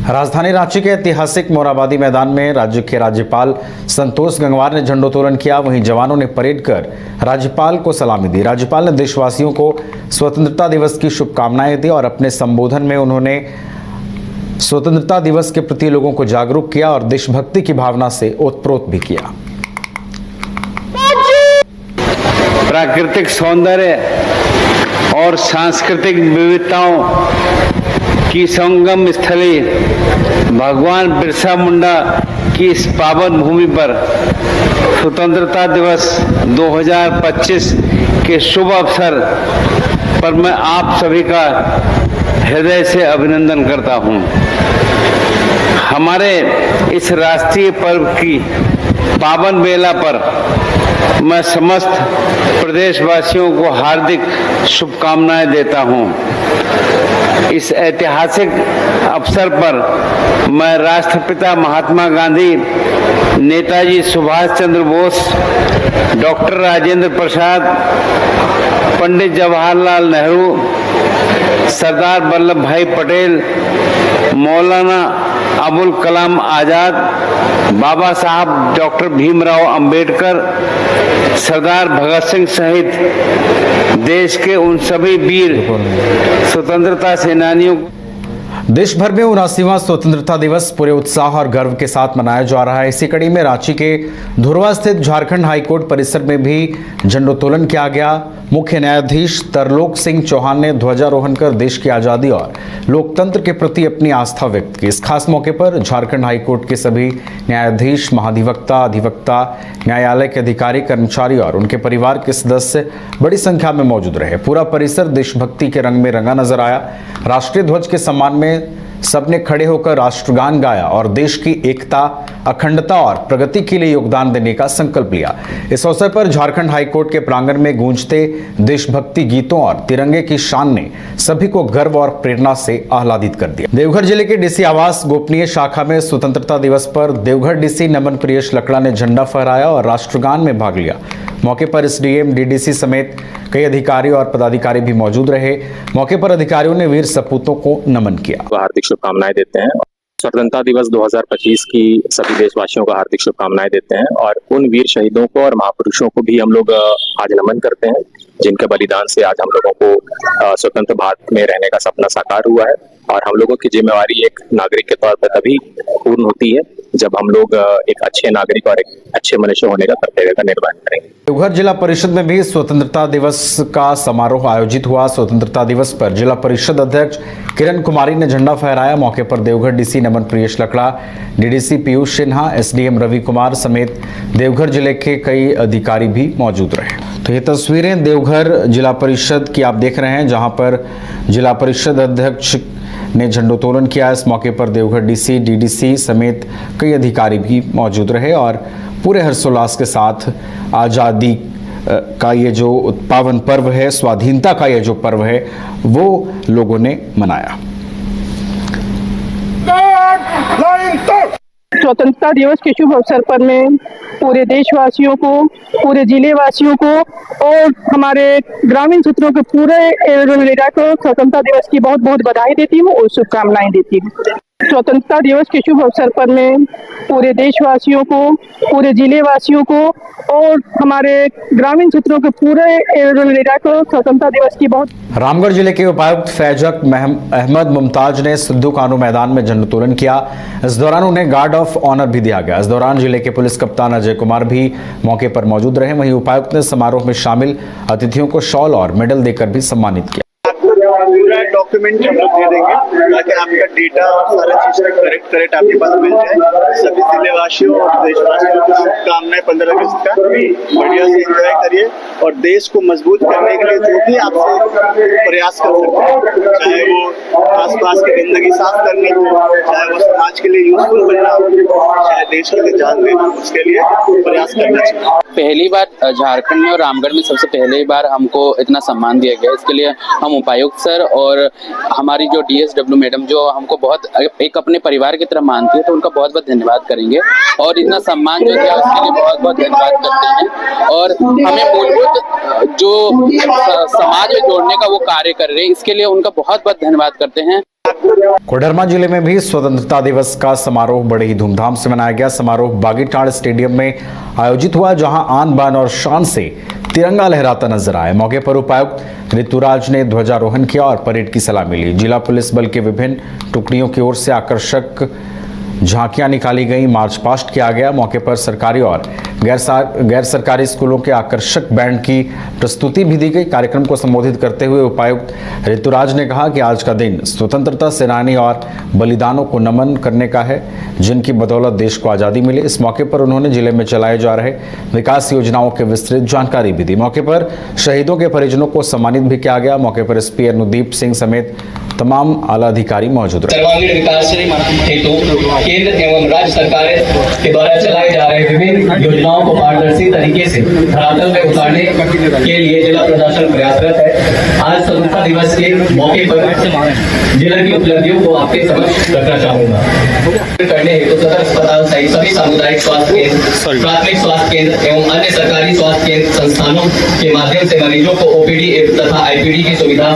राजधानी रांची के ऐतिहासिक मोरहाबादी मैदान में राज्य के राज्यपाल संतोष गंगवार ने झंडोत्तोलन किया। वहीं जवानों ने परेड कर राज्यपाल को सलामी दी। राज्यपाल ने देशवासियों को स्वतंत्रता दिवस की शुभकामनाएं दी और अपने संबोधन में उन्होंने स्वतंत्रता दिवस के प्रति लोगों को जागरूक किया और देशभक्ति की भावना से ओतप्रोत भी किया। प्राकृतिक सौंदर्य और सांस्कृतिक विविधताओं की संगम स्थली भगवान बिरसा मुंडा की इस पावन भूमि पर स्वतंत्रता दिवस 2025 के शुभ अवसर पर मैं आप सभी का हृदय से अभिनंदन करता हूं। हमारे इस राष्ट्रीय पर्व की पावन बेला पर मैं समस्त प्रदेशवासियों को हार्दिक शुभकामनाएं देता हूं। इस ऐतिहासिक अवसर पर मैं राष्ट्रपिता महात्मा गांधी, नेताजी सुभाष चंद्र बोस, डॉक्टर राजेंद्र प्रसाद, पंडित जवाहरलाल नेहरू, सरदार वल्लभ भाई पटेल, मौलाना अबुल कलाम आजाद, बाबा साहब डॉक्टर भीमराव अंबेडकर, सरदार भगत सिंह सहित देश के उन सभी वीर स्वतंत्रता सेनानियों को देश भर में 79वां स्वतंत्रता दिवस पूरे उत्साह और गर्व के साथ मनाया जा रहा है। इसी कड़ी में रांची के धुर्वा स्थित झारखंड हाईकोर्ट परिसर में भी झंडोत्तोलन किया गया। मुख्य न्यायाधीश तरलोक सिंह चौहान ने ध्वजारोहण कर देश की आज़ादी और लोकतंत्र के प्रति अपनी आस्था व्यक्त की। इस खास मौके पर झारखंड हाईकोर्ट के सभी न्यायाधीश, महाधिवक्ता, अधिवक्ता, न्यायालय के अधिकारी, कर्मचारी और उनके परिवार के सदस्य बड़ी संख्या में मौजूद रहे। पूरा परिसर देशभक्ति के रंग में रंगा नजर आया। राष्ट्रीय ध्वज के सम्मान में सबने खड़े होकर राष्ट्रगान गाया और देश की एकता, अखंडता और प्रगति के लिए योगदान देने का संकल्प लिया। इस अवसर पर झारखंड हाईकोर्ट के प्रांगण में गूंजते देशभक्ति गीतों और तिरंगे की शान ने सभी को गर्व और प्रेरणा से आह्लादित कर दिया। देवघर जिले के डीसी आवास गोपनीय शाखा में स्वतंत्रता दिवस पर देवघर डीसी नमन प्रियेश लकड़ा ने झंडा फहराया और राष्ट्रगान में भाग लिया। मौके पर एसडीएम, डीडीसी समेत कई अधिकारी और पदाधिकारी भी मौजूद रहे। मौके पर अधिकारियों ने वीर सपूतों को नमन किया। हार्दिक शुभकामनाएं देते हैं। स्वतंत्रता दिवस 2025 की सभी देशवासियों को हार्दिक शुभकामनाएं देते हैं और उन वीर शहीदों को और महापुरुषों को भी हम लोग आज नमन करते हैं, जिनके बलिदान से आज हम लोगों को स्वतंत्र भारत में रहने का सपना साकार हुआ है। और हम लोगों की जिम्मेवारी एक नागरिक के तौर पर तभी पूर्ण होती है जब हम लोग एक अच्छे नागरिक और एक अच्छे मनुष्य होने का कर्तव्य का निर्वहन करेंगे। देवघर जिला परिषद में भी स्वतंत्रता दिवस का समारोह आयोजित हुआ। स्वतंत्रता दिवस पर जिला परिषद अध्यक्ष किरण कुमारी ने झंडा फहराया। मौके पर Deoghar DC Naman Priyesh Lakra, DDC Piyush Sinha, SDM Ravi Kumar समेत देवघर जिले के कई अधिकारी भी मौजूद रहे। तो ये तस्वीरें देवघर जिला परिषद की आप देख रहे हैं, जहां पर जिला परिषद अध्यक्ष ने झंडोत्तोलन किया। इस मौके पर देवघर डीसी, डीडीसी समेत कई अधिकारी भी मौजूद रहे और पूरे हर्षोल्लास के साथ आज़ादी का ये जो पावन पर्व है, स्वाधीनता का ये जो पर्व है, वो लोगों ने मनाया। स्वतंत्रता दिवस के शुभ अवसर पर मैं पूरे देशवासियों को, पूरे जिले वासियों को और हमारे ग्रामीण क्षेत्रों के पूरे एरिया को स्वतंत्रता दिवस की बहुत बहुत बधाई देती हूँ और शुभकामनाएं देती हूँ। स्वतंत्रता दिवस के शुभ अवसर पर मैं पूरे देशवासियों को, पूरे जिले वासियों को और हमारे ग्रामीण क्षेत्रों के पूरे एरिया को स्वतंत्रता दिवस की बहुत। रामगढ़ जिले के उपायुक्त फैजक अहमद मुमताज ने सिद्धू कानू मैदान में झंडोत्तोलन किया। इस दौरान उन्हें गार्ड ऑफ ऑनर भी दिया गया। इस दौरान जिले के पुलिस कप्तान अजय कुमार भी मौके पर मौजूद रहे। वहीं उपायुक्त ने समारोह में शामिल अतिथियों को शॉल और मेडल देकर भी सम्मानित किया। पूरा डॉक्यूमेंट हम लोग दे देंगे ताकि आपका डेटा और सारा चीज करेक्ट आपके पास मिल जाए। सभी जिलेवासियों और देशवासियों को शुभकामनाएं 15 अगस्त का। बढ़िया से एंजॉय करिए और देश को मजबूत करने के लिए जो भी आपसे प्रयास कर सकते हैं, चाहे वो आसपास की गंदगी साफ करनी हो, चाहे वो समाज के लिए यूजफुल बनना हो, चाहे देश के लिए जान देना, उसके लिए प्रयास करना चाहिए। पहली बार झारखंड में और रामगढ़ में सबसे पहली बार हमको इतना सम्मान दिया गया। इसके लिए हम उपायुक्त सर और हमारी जो डीएसडब्ल्यू मैडम जो हमको बहुत एक अपने परिवार की तरह मानती है, तो उनका बहुत बहुत धन्यवाद करेंगे। और इतना सम्मान जो दिया उसके लिए बहुत बहुत धन्यवाद करते हैं। और हमें मूलभूत जो समाज में जोड़ने का वो कार्य कर रहे हैं, इसके लिए उनका बहुत बहुत धन्यवाद करते हैं। कोडरमा जिले में भी स्वतंत्रता दिवस का समारोह बड़े ही धूमधाम से मनाया गया। समारोह बागीटाड़ स्टेडियम में आयोजित हुआ, जहां आन बान और शान से तिरंगा लहराता नजर आया। मौके पर उपायुक्त ऋतुराज ने ध्वजारोहण किया और परेड की सलामी ली। जिला पुलिस बल के विभिन्न टुकड़ियों की ओर से आकर्षक झांकियां निकाली गई, मार्च पास्ट किया गया। मौके पर सरकारी और गैर सरकारी स्कूलों के आकर्षक बैंड की प्रस्तुति भी दी गई। कार्यक्रम को संबोधित करते हुए उपायुक्त ऋतुराज ने कहा कि आज का दिन स्वतंत्रता सेनानी और बलिदानों को नमन करने का है, जिनकी बदौलत देश को आज़ादी मिली। इस मौके पर उन्होंने जिले में चलाए जा रहे विकास योजनाओं की विस्तृत जानकारी भी दी। मौके पर शहीदों के परिजनों को सम्मानित भी किया गया। मौके पर एसपी अनुदीप सिंह समेत तमाम आला अधिकारी मौजूद रहे। सर्वांगीण विकास हेतु केंद्र एवं राज्य सरकार के द्वारा चलाए जा रहे विभिन्न योजनाओं को पारदर्शी तरीके से धरातल में उतारने के लिए जिला प्रशासन प्रयासरत है। आज स्वतंत्रता दिवस के मौके पर जिला की उपलब्धियों को आपके समक्ष रखना चाहूंगा। करने हेतु सदर अस्पताल सहित सभी सामुदायिक स्वास्थ्य केंद्र, प्राथमिक स्वास्थ्य केंद्र एवं अन्य सरकारी स्वास्थ्य केंद्र संस्थानों के माध्यम से मरीजों को ओपीडी तथा आईपीडी की सुविधा।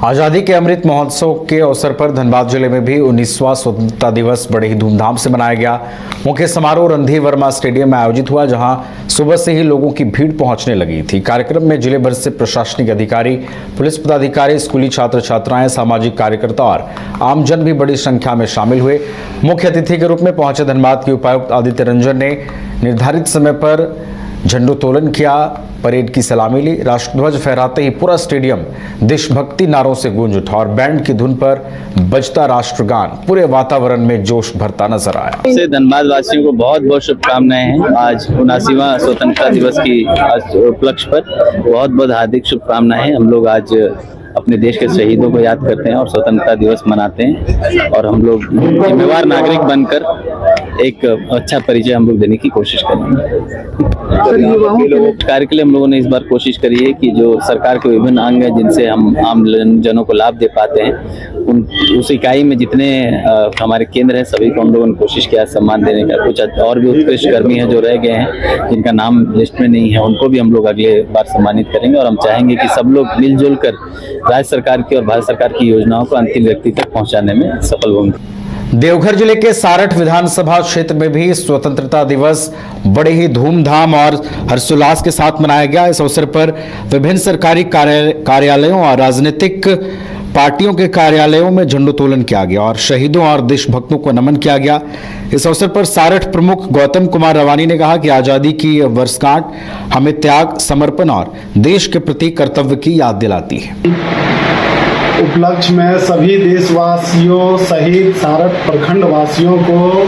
आजादी के अमृत महोत्सव के अवसर पर धनबाद जिले में भी 19वां स्वतंत्रता दिवस बड़े ही धूमधाम से मनाया गया। मुख्य समारोह रणधीर वर्मा स्टेडियम में आयोजित हुआ, जहां सुबह से ही लोगों की भीड़ पहुंचने लगी थी। कार्यक्रम में जिले भर से प्रशासनिक अधिकारी, पुलिस पदाधिकारी, स्कूली छात्र छात्राएं, सामाजिक कार्यकर्ता और आमजन भी बड़ी संख्या में शामिल हुए। मुख्य अतिथि के रूप में पहुंचे धनबाद के उपायुक्त आदित्य रंजन ने निर्धारित समय पर झंडोत्तोलन किया, परेड की सलामी ली। राष्ट्रध्वज फहराते ही पूरा स्टेडियम देशभक्ति नारों से गूंज उठा और बैंड की धुन पर बजता राष्ट्रगान पूरे वातावरण में जोश भरता नजर आया। से धनबाद वासियों को बहुत बहुत शुभकामनाएं हैं। आज 79वां स्वतंत्रता दिवस की आज उपलक्ष्य पर बहुत बहुत हार्दिक शुभकामनाएं हैं। हम लोग आज अपने देश के शहीदों को याद करते हैं और स्वतंत्रता दिवस मनाते हैं, और हम लोग जिम्मेवार नागरिक बनकर एक अच्छा परिचय हम लोग देने की कोशिश करेंगे। कार्य के लिए हम लोगों ने इस बार कोशिश करी है कि जो सरकार के विभिन्न अंग हैं जिनसे हम आम जनों को लाभ दे पाते हैं, उस इकाई में जितने हमारे केंद्र हैं सभी को हम लोगों ने कोशिश किया सम्मान देने का। कुछ और भी उत्कृष्ट कर्मी हैं जो रह गए हैं, जिनका नाम लिस्ट में नहीं है, उनको भी हम लोग अगले बार सम्मानित करेंगे। और हम चाहेंगे कि सब लोग मिलजुल कर राज्य सरकार की और भारत सरकार की योजनाओं को अंतिम व्यक्ति तक पहुंचाने में सफल होंगे। देवघर जिले के सारठ विधानसभा क्षेत्र में भी स्वतंत्रता दिवस बड़े ही धूमधाम और हर्षोल्लास के साथ मनाया गया। इस अवसर पर विभिन्न सरकारी कार्यालयों और राजनीतिक पार्टियों के कार्यालयों में झंडोत्तोलन किया गया और शहीदों और देशभक्तों को नमन किया गया। इस अवसर पर सारठ प्रमुख गौतम कुमार रवानी ने कहा कि आजादी की यह वर्षगांठ हमें त्याग, समर्पण और देश के प्रति कर्तव्य की याद दिलाती है। उपलक्ष्य में सभी देशवासियों सहित सारठ प्रखंड वासियों को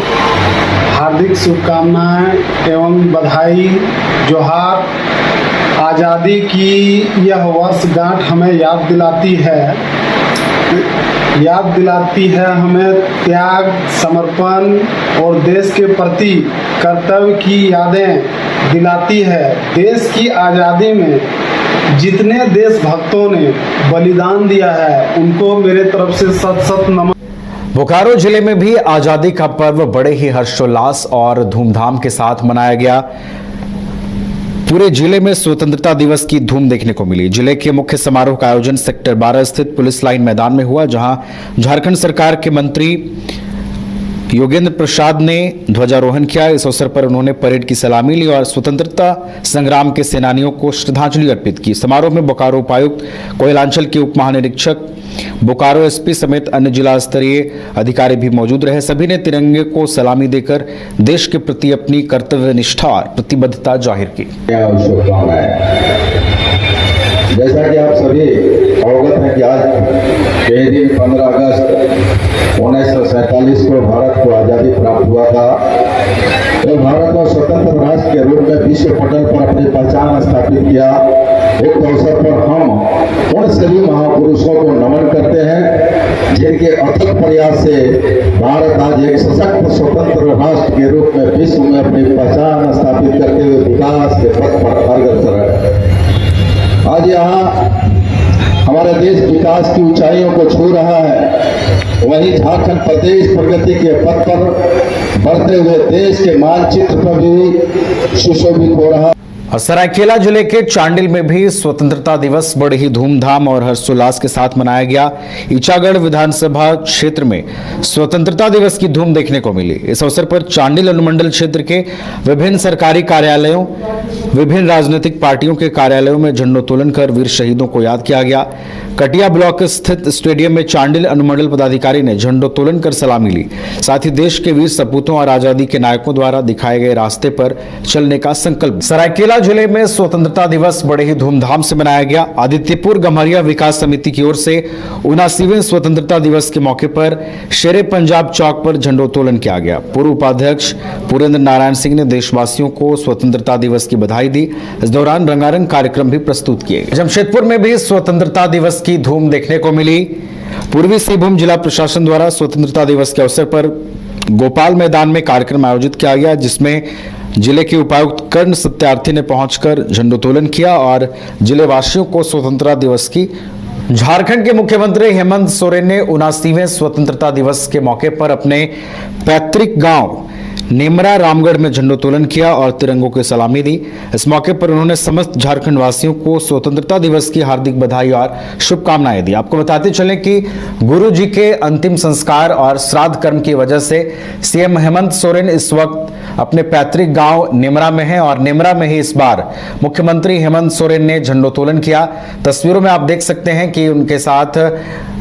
हार्दिक शुभकामनाएं एवं बधाई, जोहार। आज़ादी की यह वर्षगांठ हमें याद दिलाती है हमें त्याग, समर्पण और देश के प्रति कर्तव्य की यादें दिलाती है। देश की आज़ादी में जितने देशभक्तों ने बलिदान दिया है उनको मेरे तरफ से सत नमन। बोकारो जिले में भी आजादी का पर्व बड़े ही हर्षोल्लास और धूमधाम के साथ मनाया गया। पूरे जिले में स्वतंत्रता दिवस की धूम देखने को मिली। जिले के मुख्य समारोह का आयोजन सेक्टर 12 स्थित पुलिस लाइन मैदान में हुआ, जहां झारखंड सरकार के मंत्री योगेंद्र प्रसाद ने ध्वजारोहण किया। इस अवसर पर उन्होंने परेड की सलामी ली और स्वतंत्रता संग्राम के सेनानियों को श्रद्धांजलि अर्पित की। समारोह में बोकारो उपायुक्त, कोयलांचल के उप महानिरीक्षक, बोकारो एसपी समेत अन्य जिला स्तरीय अधिकारी भी मौजूद रहे। सभी ने तिरंगे को सलामी देकर देश के प्रति अपनी कर्तव्य निष्ठा और प्रतिबद्धता जाहिर की। जैसा कि आप सभी अवगत हैं कि आज के दिन 15 अगस्त 1947 को भारत को आज़ादी प्राप्त हुआ था। तो भारत को स्वतंत्र राष्ट्र के रूप में विश्व पटल पर अपनी पहचान स्थापित किया। उक्त अवसर पर हम उन सभी महापुरुषों को नमन करते हैं जिनके अथक प्रयास से भारत आज एक सशक्त स्वतंत्र राष्ट्र के रूप में विश्व में अपनी पहचान स्थापित करते हुए विकास के पथ पर अग्रसर है। आज यहाँ हमारा देश विकास की ऊंचाइयों को छू रहा है, वहीं झारखंड प्रदेश प्रगति के पथ पर बढ़ते हुए देश के मानचित्र पर भी सुशोभित हो रहा है। और सरायकेला जिले के चांडिल में भी स्वतंत्रता दिवस बड़े ही धूमधाम और हर्षोल्लास के साथ मनाया गया। ईचागढ़ विधानसभा क्षेत्र में स्वतंत्रता दिवस की धूम देखने को मिली। इस अवसर पर चांडिल अनुमंडल क्षेत्र के विभिन्न सरकारी कार्यालयों, विभिन्न राजनीतिक पार्टियों के कार्यालयों में झंडोत्तोलन कर वीर शहीदों को याद किया गया। कटिया ब्लॉक स्थित स्टेडियम में चांडिल अनुमंडल पदाधिकारी ने झंडोत्तोलन कर सलामी ली। साथ ही देश के वीर सपूतों और आजादी के नायकों द्वारा दिखाए गए रास्ते पर चलने का संकल्प। सरायकेला जिले में स्वतंत्रता दिवस बड़े ही धूमधाम से मनाया गया। आदित्यपुर गम्हरिया विकास समिति की ओर से 79वें स्वतंत्रता दिवस के मौके पर शेरे पंजाब चौक पर झंडोत्तोलन किया गया। पूर्व उपाध्यक्ष पुरेंद्र नारायण सिंह ने देशवासियों को स्वतंत्रता दिवस की बधाई दी। इस दौरान रंगारंग कार्यक्रम भी प्रस्तुत किए गए। जमशेदपुर में भी स्वतंत्रता दिवस की धूम देखने को मिली। पूर्वी सिंहभूम जिला प्रशासन द्वारा स्वतंत्रता दिवस के अवसर पर गोपाल मैदान में कार्यक्रम आयोजित किया गया, जिसमें जिले के उपायुक्त कर्ण सत्यार्थी ने पहुंचकर झंडोत्तोलन किया और जिले वासियों को स्वतंत्रता दिवस की। झारखंड के मुख्यमंत्री हेमंत सोरेन ने 79वें स्वतंत्रता दिवस के मौके पर अपने पैतृक गांव नेमरा रामगढ़ में झंडोत्तोलन किया और तिरंगों की सलामी दी। इस मौके पर उन्होंने समस्त झारखंड वासियों को स्वतंत्रता दिवस की हार्दिक बधाई और शुभकामनाएं दी। आपको बताते चलें कि गुरु जी के अंतिम संस्कार और श्राद्ध कर्म की वजह से सीएम हेमंत सोरेन इस वक्त अपने पैतृक गांव नेमरा में हैं और नेमरा में ही इस बार मुख्यमंत्री हेमंत सोरेन ने झंडोत्तोलन किया। तस्वीरों में आप देख सकते हैं कि उनके साथ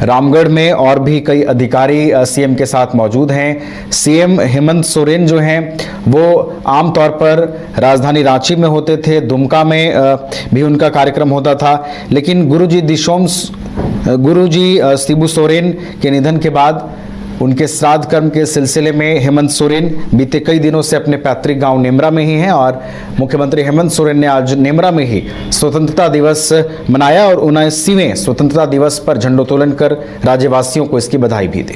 रामगढ़ में और भी कई अधिकारी सीएम के साथ मौजूद हैं। सीएम हेमंत सोरेन जो हैं वो आमतौर पर राजधानी रांची में होते थे, दुमका में भी उनका कार्यक्रम होता था, लेकिन गुरुजी शिबू सोरेन के निधन के बाद उनके श्राद्ध कर्म के सिलसिले में हेमंत सोरेन बीते कई दिनों से अपने पैतृक गांव नेमरा में ही हैं और मुख्यमंत्री हेमंत सोरेन ने आज नेमरा में ही स्वतंत्रता दिवस मनाया और 79वें स्वतंत्रता दिवस पर झंडोत्तोलन कर राज्यवासियों को इसकी बधाई भी दी।